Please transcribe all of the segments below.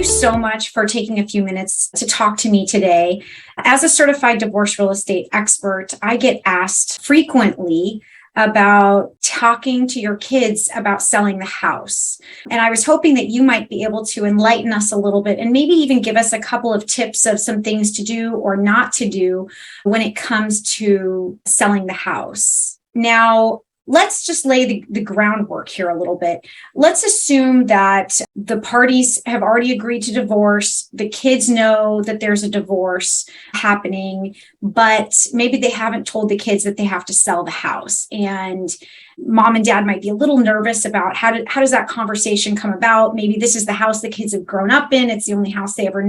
you so much for taking a few minutes to talk to me today. As a certified divorce real estate expert, I get asked frequently about talking to your kids about selling the house. And I was hoping that you might be able to enlighten us a little bit and maybe even give us a couple of tips of some things to do or not to do when it comes to selling the house. Now, let's just lay the groundwork here a little bit. Let's assume that the parties have already agreed to divorce. The kids know that there's a divorce happening, but maybe they haven't told the kids that they have to sell the house. And mom and dad might be a little nervous about how does that conversation come about? Maybe this is the house the kids have grown up in. It's the only house they ever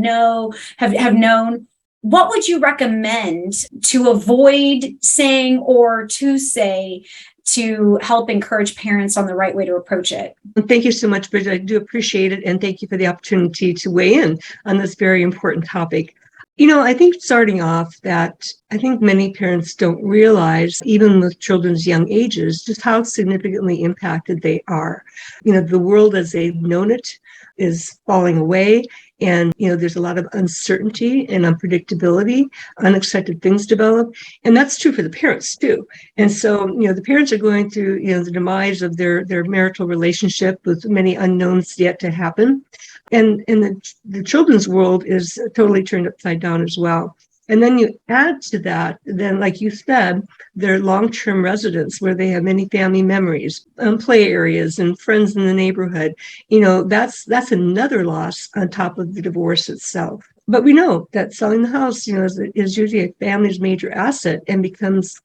have known. What would you recommend to avoid saying or to say to help encourage parents on the right way to approach it? Thank you so much, Bridget. I do appreciate it. And thank you for the opportunity to weigh in on this very important topic. I think starting off that I think many parents don't realize, even with children's young ages, just how significantly impacted they are. The world as they've known it is falling away. And, there's a lot of uncertainty and unpredictability, unexpected things develop. And that's true for the parents too. And so, the parents are going through, the demise of their marital relationship with many unknowns yet to happen. And the children's world is totally turned upside down as well. And then you add to that, then, like you said, their long-term residence where they have many family memories, play areas and friends in the neighborhood. That's another loss on top of the divorce itself. But we know that selling the house, is usually a family's major asset and becomes,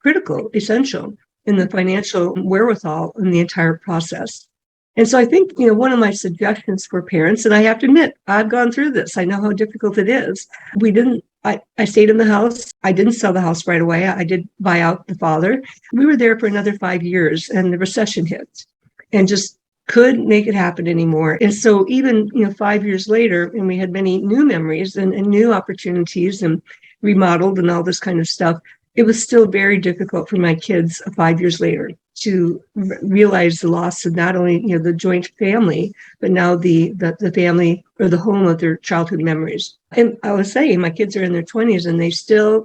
critical, essential in the financial wherewithal in the entire process. And so I think, one of my suggestions for parents, and I have to admit, I've gone through this. I know how difficult it is. I stayed in the house. I didn't sell the house right away. I did buy out the father. We were there for another 5 years and the recession hit and just couldn't make it happen anymore. And so even, 5 years later, and we had many new memories and new opportunities and remodeled and all this kind of stuff, it was still very difficult for my kids 5 years later to realize the loss of not only, the joint family, but now the family or the home of their childhood memories. And I was saying, my kids are in their 20s and they still,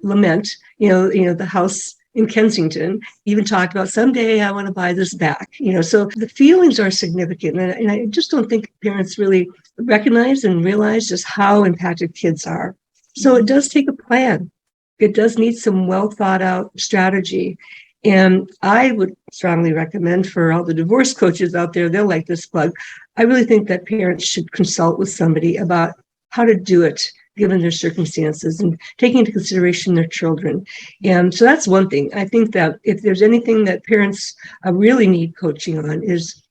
lament, the house in Kensington, even talk about someday I want to buy this back, so the feelings are significant. And I just don't think parents really recognize and realize just how impacted kids are. So it does take a plan. It does need some well thought out strategy. And I would strongly recommend for all the divorce coaches out there, they'll like this plug. I really think that parents should consult with somebody about how to do it, given their circumstances and taking into consideration their children. And so that's one thing. I think that if there's anything that parents really need coaching on is,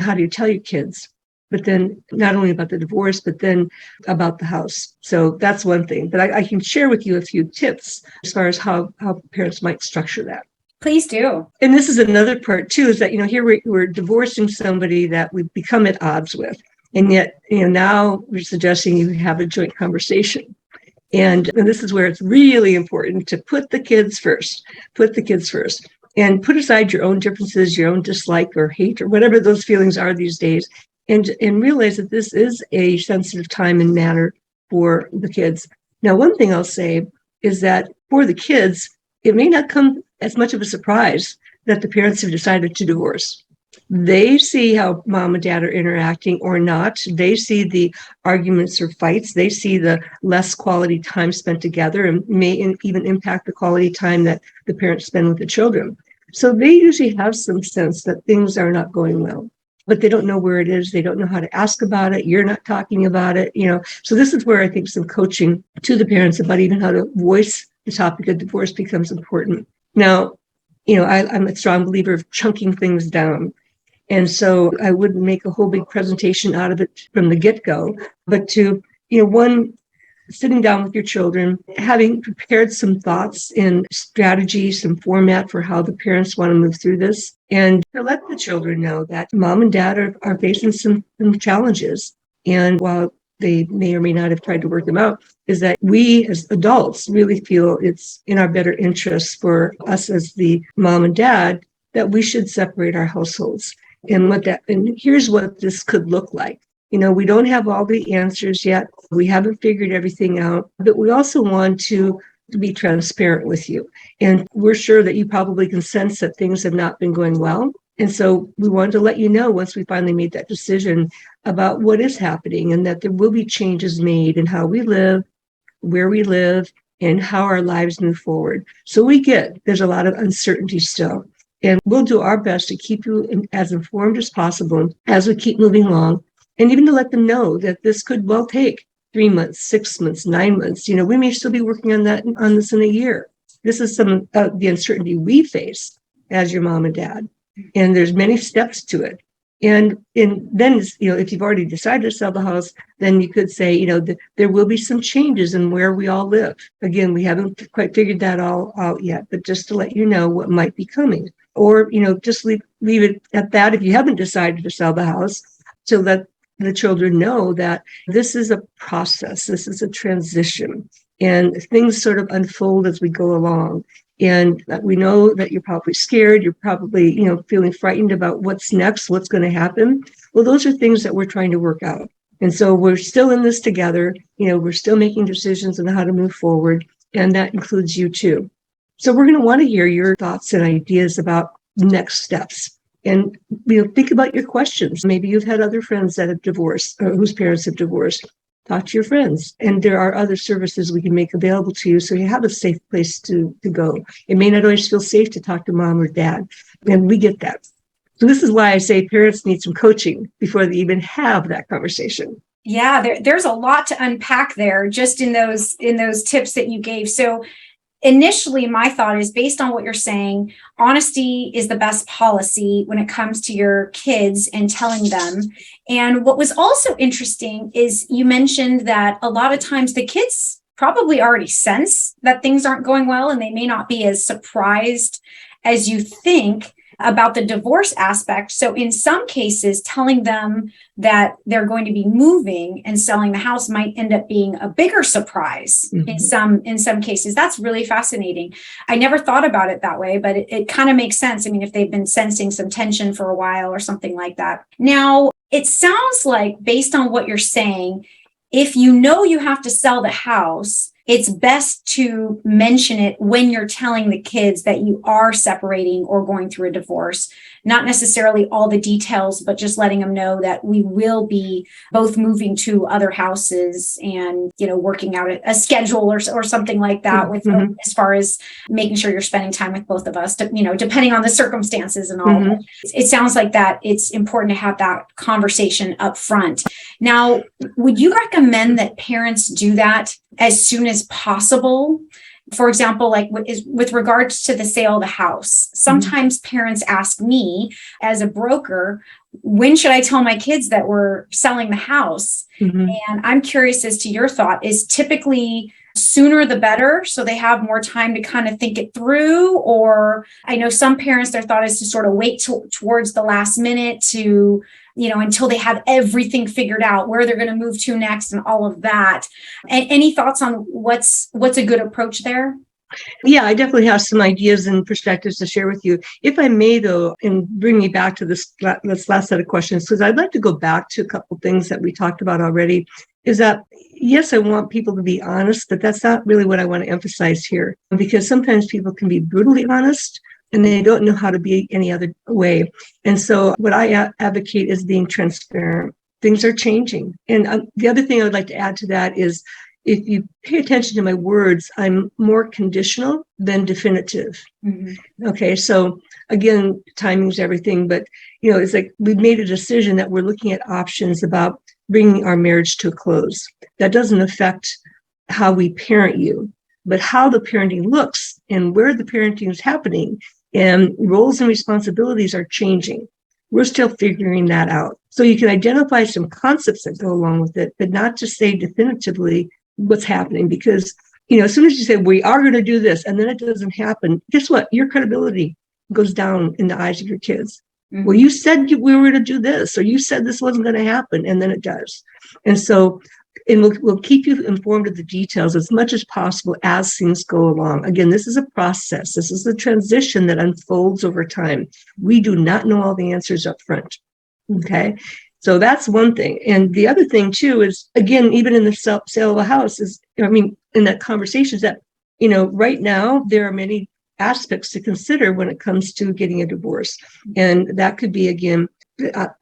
how do you tell your kids? But then not only about the divorce, but then about the house. So that's one thing. But I can share with you a few tips as far as how parents might structure that. Please do. And this is another part too, is that, here we're divorcing somebody that we've become at odds with. And yet, now we're suggesting you have a joint conversation. And this is where it's really important to put the kids first, and put aside your own differences, your own dislike or hate or whatever those feelings are these days. And realize that this is a sensitive time and matter for the kids. Now, one thing I'll say is that for the kids, it may not come as much of a surprise that the parents have decided to divorce. They see how mom and dad are interacting or not. They see the arguments or fights. They see the less quality time spent together and may even impact the quality time that the parents spend with the children. So they usually have some sense that things are not going well, but they don't know where it is. They don't know how to ask about it. You're not talking about it, So this is where I think some coaching to the parents about even how to voice the topic of divorce becomes important. Now, I'm a strong believer of chunking things down. And so I wouldn't make a whole big presentation out of it from the get-go, but to, sitting down with your children, having prepared some thoughts and strategy, some format for how the parents want to move through this, and to let the children know that mom and dad are facing some challenges. And while they may or may not have tried to work them out, is that we as adults really feel it's in our better interest for us as the mom and dad that we should separate our households. And here's what this could look like. We don't have all the answers yet. We haven't figured everything out, but we also want to be transparent with you. And we're sure that you probably can sense that things have not been going well. And so we wanted to let you know once we finally made that decision about what is happening, and that there will be changes made in how we live, where we live, and how our lives move forward. So there's a lot of uncertainty still. And we'll do our best to keep you as informed as possible as we keep moving along, and even to let them know that this could well take 3 months, 6 months, 9 months. We may still be working on this in a year. This is some of the uncertainty we face as your mom and dad. And there's many steps to it. And then, if you've already decided to sell the house, then you could say, there will be some changes in where we all live. Again, we haven't quite figured that all out yet, but just to let you know what might be coming. Or, just leave it at that if you haven't decided to sell the house, to let the children know that this is a process, this is a transition, and things sort of unfold as we go along. And we know that you're probably scared. You're probably, feeling frightened about what's next, what's going to happen. Well, those are things that we're trying to work out. And so we're still in this together. We're still making decisions on how to move forward. And that includes you too. So we're going to want to hear your thoughts and ideas about next steps. And, think about your questions. Maybe you've had other friends that have divorced or whose parents have divorced. Talk to your friends. And there are other services we can make available to you so you have a safe place to go. It may not always feel safe to talk to mom or dad, and we get that. So this is why I say parents need some coaching before they even have that conversation. Yeah, there's a lot to unpack there just in those tips that you gave. So initially, my thought is, based on what you're saying, honesty is the best policy when it comes to your kids and telling them. And what was also interesting is you mentioned that a lot of times the kids probably already sense that things aren't going well, and they may not be as surprised as you think about the divorce aspect. So in some cases, telling them that they're going to be moving and selling the house might end up being a bigger surprise. Mm-hmm. in some cases. That's really fascinating. I never thought about it that way, but it kind of makes sense. I mean, if they've been sensing some tension for a while or something like that. Now, it sounds like, based on what you're saying, if you have to sell the house, it's best to mention it when you're telling the kids that you are separating or going through a divorce. Not necessarily all the details, but just letting them know that we will be both moving to other houses and, working out a schedule or something like that, with as far as making sure you're spending time with both of us, depending on the circumstances and all. Mm-hmm. It sounds like that it's important to have that conversation up front. Now, would you recommend that parents do that as soon as possible? For example, like with regards to the sale of the house, sometimes parents ask me as a broker, when should I tell my kids that we're selling the house? Mm-hmm. And I'm curious as to your thought. Is typically sooner the better, so they have more time to kind of think it through? Or I know some parents, their thought is to sort of wait towards the last minute to until they have everything figured out, where they're going to move to next and all of that. And any thoughts on what's a good approach there? Yeah, I definitely have some ideas and perspectives to share with you. If I may, though, and bring me back to this last set of questions, because I'd like to go back to a couple things that we talked about already, is that, yes, I want people to be honest, but that's not really what I want to emphasize here, because sometimes people can be brutally honest, and they don't know how to be any other way. And so what I advocate is being transparent. Things are changing. And the other thing I would like to add to that is, if you pay attention to my words, I'm more conditional than definitive. Mm-hmm. Okay, so again, timing's everything, but it's like we've made a decision that we're looking at options about bringing our marriage to a close. That doesn't affect how we parent you, but how the parenting looks and where the parenting is happening, and roles and responsibilities are changing. We're still figuring that out. So you can identify some concepts that go along with it, but not just say definitively what's happening. Because, as soon as you say, we are going to do this, and then it doesn't happen, guess what? Your credibility goes down in the eyes of your kids. Mm-hmm. Well, you said we were going to do this, or you said this wasn't going to happen, and then it does. And so, we'll keep you informed of the details as much as possible as things go along. Again, this is a process. This is a transition that unfolds over time. We do not know all the answers up front. Okay. So that's one thing. And the other thing too is, again, even in the sale of a house is, in that conversation is that, right now there are many aspects to consider when it comes to getting a divorce. And that could be, again,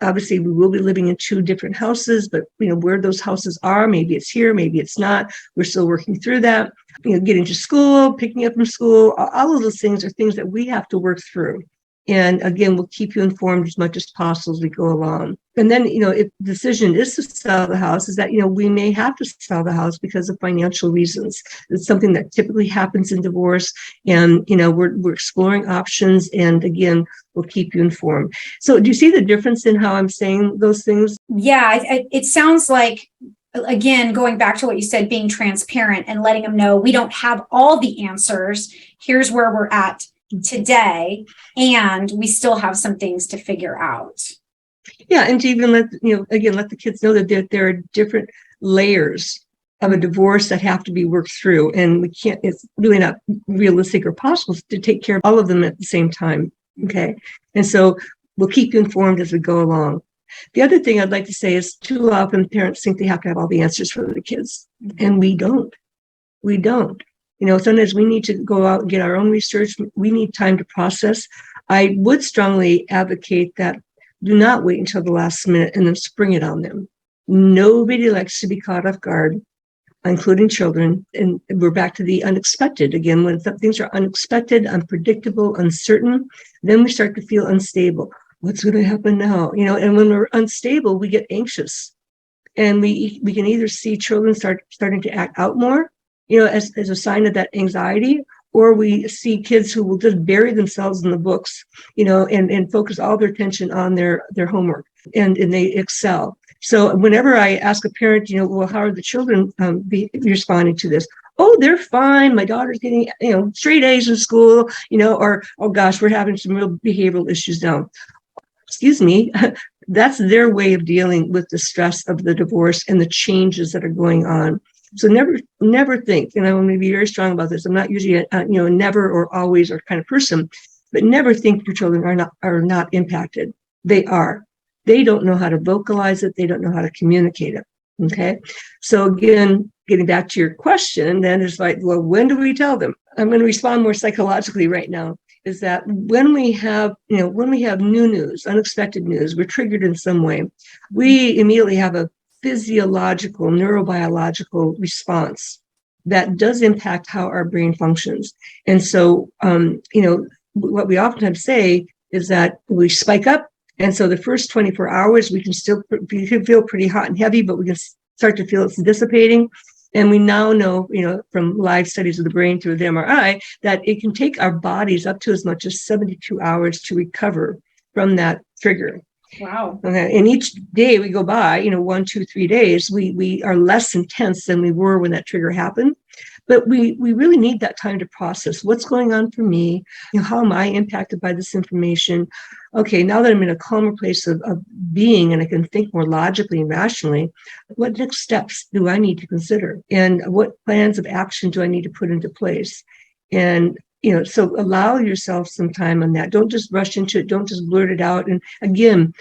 obviously we will be living in two different houses, but where those houses are, maybe it's here, maybe it's not. We're still working through that. Getting to school, picking up from school, all of those things are things that we have to work through. And again, we'll keep you informed as much as possible as we go along. And then, if the decision is to sell the house, is that, we may have to sell the house because of financial reasons. It's something that typically happens in divorce. And, we're exploring options. And again, we'll keep you informed. So do you see the difference in how I'm saying those things? Yeah, it sounds like, again, going back to what you said, being transparent and letting them know we don't have all the answers. Here's where we're at today, and we still have some things to figure out. Yeah, and to even let the kids know that there are different layers of a divorce that have to be worked through, and it's really not realistic or possible to take care of all of them at the same time. Okay, and so we'll keep you informed as we go along. The other thing I'd like to say is, too often parents think they have to have all the answers for the kids, and we don't. Sometimes we need to go out and get our own research. We need time to process. I would strongly advocate that do not wait until the last minute and then spring it on them. Nobody likes to be caught off guard, including children. And we're back to the unexpected again. When things are unexpected, unpredictable, uncertain, then we start to feel unstable. What's going to happen now? And when we're unstable, we get anxious. And we can either see children starting to act out more, as a sign of that anxiety, or we see kids who will just bury themselves in the books, and focus all their attention on their homework, and they excel. So whenever I ask a parent, well, how are the children be responding to this? Oh, they're fine. My daughter's getting, straight A's in school, or, oh gosh, we're having some real behavioral issues now. Excuse me. That's their way of dealing with the stress of the divorce and the changes that are going on. So never think, and I'm going to be very strong about this. I'm not usually a never or always or kind of person, but never think your children are not impacted. They are. They don't know how to vocalize it. They don't know how to communicate it. Okay. So again, getting back to your question, then it's like, well, when do we tell them? I'm going to respond more psychologically right now. Is that when we have new news, unexpected news, we're triggered in some way, we immediately have a physiological, neurobiological response that does impact how our brain functions. And so, what we oftentimes say is that we spike up. And so the first 24 hours, we can feel pretty hot and heavy, but we can start to feel it's dissipating. And we now know, from live studies of the brain through the MRI, that it can take our bodies up to as much as 72 hours to recover from that trigger. Wow. Okay. And each day we go by, 1, 2, 3 days, we are less intense than we were when that trigger happened. But we really need that time to process what's going on for me. How am I impacted by this information? Okay, now that I'm in a calmer place of being and I can think more logically and rationally, what next steps do I need to consider? And what plans of action do I need to put into place? And so allow yourself some time on that. Don't just rush into it. Don't just blurt it out. And again,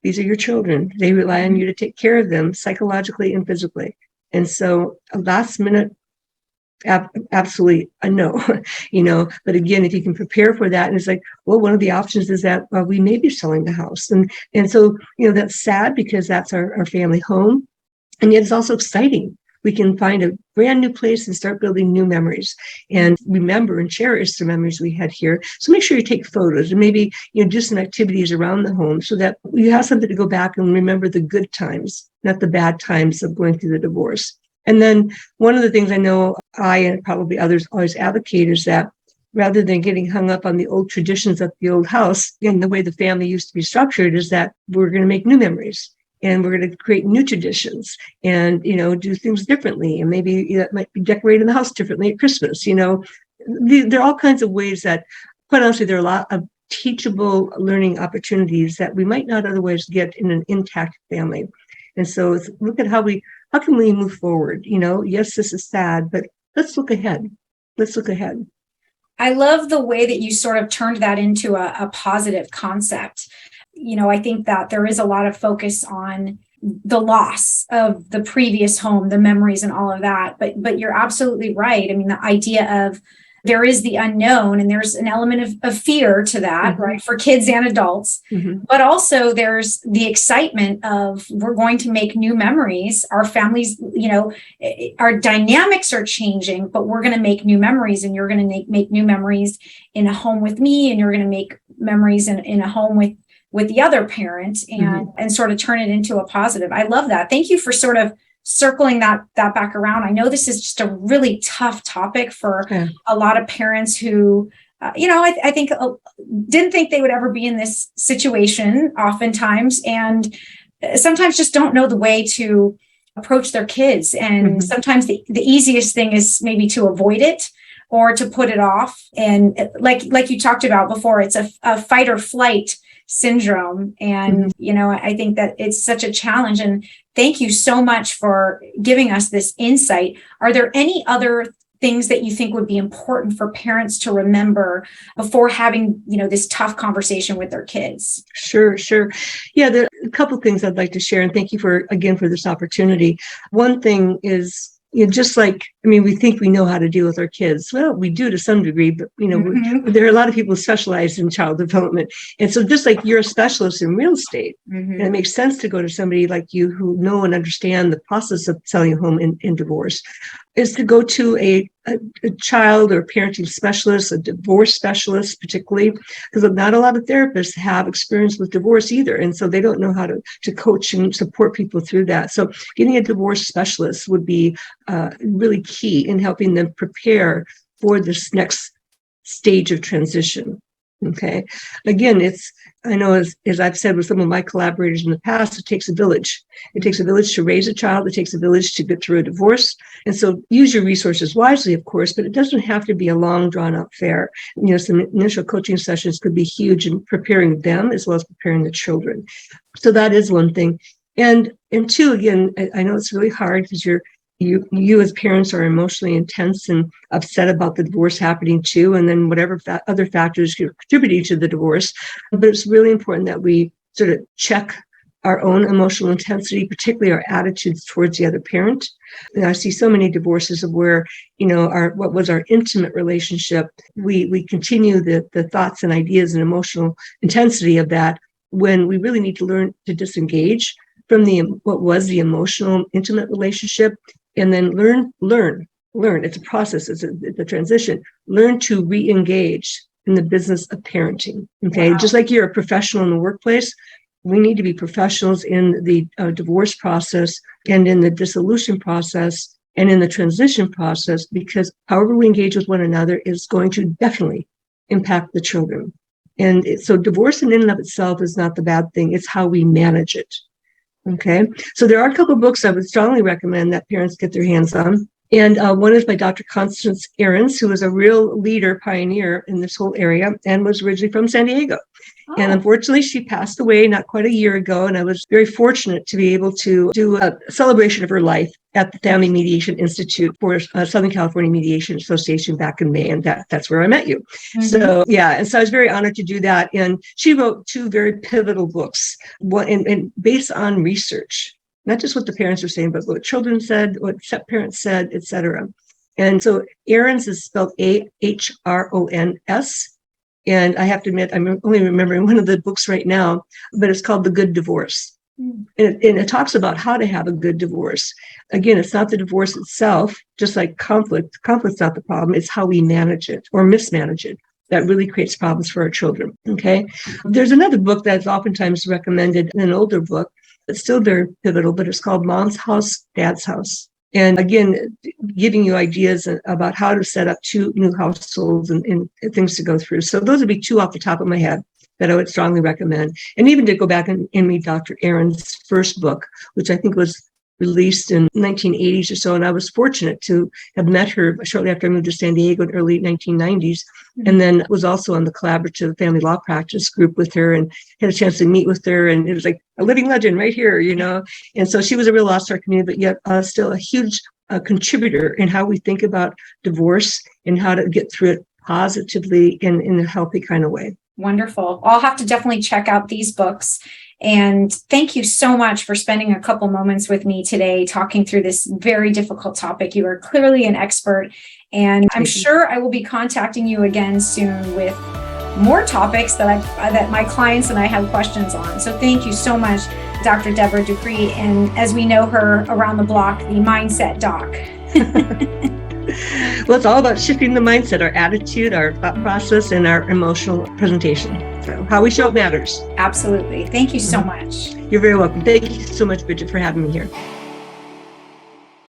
these are your children. They rely on you to take care of them psychologically and physically. And so a last minute, absolutely a no, but again, if you can prepare for that, and it's like, well, one of the options is that we may be selling the house. And so, that's sad because that's our family home. And yet it's also exciting. We can find a brand new place and start building new memories and remember and cherish the memories we had here. So make sure you take photos and maybe, do some activities around the home so that you have something to go back and remember the good times, not the bad times of going through the divorce. And then one of the things I know I and probably others always advocate is that rather than getting hung up on the old traditions of the old house and the way the family used to be structured, is that we're going to make new memories. And we're going to create new traditions and, do things differently. And maybe that might be decorating the house differently at Christmas. There are all kinds of ways that, quite honestly, there are a lot of teachable learning opportunities that we might not otherwise get in an intact family. And so look at how can we move forward? Yes, this is sad, but let's look ahead. I love the way that you sort of turned that into a positive concept. I think that there is a lot of focus on the loss of the previous home, the memories and all of that. But you're absolutely right. I mean, the idea of there is the unknown, and there's an element of fear to that, right? For kids and adults. But also there's the excitement of we're going to make new memories. Our families, our dynamics are changing, but we're going to make new memories, and you're going to make new memories in a home with me, and you're going to make memories in a home with the other parent, and sort of turn it into a positive. I love that. Thank you for sort of circling that back around. I know this is just a really tough topic for a lot of parents who, I think didn't think they would ever be in this situation oftentimes, and sometimes just don't know the way to approach their kids. And sometimes the easiest thing is maybe to avoid it or to put it off. And like you talked about before, it's a fight or flight syndrome. And, I think that it's such a challenge. And thank you so much for giving us this insight. Are there any other things that you think would be important for parents to remember before having, this tough conversation with their kids? Sure. Yeah, there are a couple of things I'd like to share. And thank you for this opportunity. One thing is, just like, we think we know how to deal with our kids. Well, we do to some degree, but, there are a lot of people who specialize in child development. And so just like you're a specialist in real estate, and it makes sense to go to somebody like you who know and understand the process of selling a home in divorce, is to go to a child or parenting specialist, a divorce specialist, particularly, because not a lot of therapists have experience with divorce either. And so they don't know how to coach and support people through that. So getting a divorce specialist would be really key in helping them prepare for this next stage of transition. Okay. Again, I know as I've said with some of my collaborators in the past, it takes a village. It takes a village to raise a child. It takes a village to get through a divorce. And so use your resources wisely, of course, but it doesn't have to be a long drawn out affair. Some initial coaching sessions could be huge in preparing them as well as preparing the children. So that is one thing. And two, again, I know it's really hard because you as parents are emotionally intense and upset about the divorce happening too, and then whatever other factors contributing to the divorce. But it's really important that we sort of check our own emotional intensity, particularly our attitudes towards the other parent. And I see so many divorces of where, what was our intimate relationship, we continue the thoughts and ideas and emotional intensity of that when we really need to learn to disengage from what was the emotional intimate relationship. And then learn. It's a process. It's a transition. Learn to re-engage in the business of parenting. Okay. Wow. Just like you're a professional in the workplace, we need to be professionals in the divorce process and in the dissolution process and in the transition process, because however we engage with one another is going to definitely impact the children. And so divorce in and of itself is not the bad thing. It's how we manage it. Okay, so there are a couple of books I would strongly recommend that parents get their hands on. And one is by Dr. Constance Ahrens, who is a real leader, pioneer in this whole area and was originally from San Diego. Oh. And unfortunately, she passed away not quite a year ago. And I was very fortunate to be able to do a celebration of her life at the Family Mediation Institute for Southern California Mediation Association back in May. And that's where I met you. So, yeah. And so I was very honored to do that. And she wrote two very pivotal books, and based on research. Not just what the parents are saying, but what children said, what step-parents said, et cetera. And so Ahrens is spelled Ahrons. And I have to admit, I'm only remembering one of the books right now, but it's called The Good Divorce. And it talks about how to have a good divorce. Again, it's not the divorce itself, just like conflict. Conflict's not the problem. It's how we manage it or mismanage it that really creates problems for our children. Okay. There's another book that's oftentimes recommended, an older book. It's still very pivotal, but it's called Mom's House, Dad's House. And again, giving you ideas about how to set up two new households and things to go through. So those would be two off the top of my head that I would strongly recommend. And even to go back and read Dr. Ahrens' first book, which I think was released in 1980s or so. And I was fortunate to have met her shortly after I moved to San Diego in early 1990s. And then was also on the collaborative family law practice group with her and had a chance to meet with her. And it was like a living legend right here, And so she was a real loss to our community, but yet still a huge contributor in how we think about divorce and how to get through it positively in a healthy kind of way. Wonderful. I'll have to definitely check out these books. And thank you so much for spending a couple moments with me today, talking through this very difficult topic. You are clearly an expert, and I'm sure I will be contacting you again soon with more topics that my clients and I have questions on. So thank you so much, Dr. Debra Dupree. And as we know her around the block, the Mindset Doc. Well, it's all about shifting the mindset, our attitude, our thought process, and our emotional presentation. So how we show up matters. Absolutely. Thank you so much. You're very welcome. Thank you so much, Bridget, for having me here.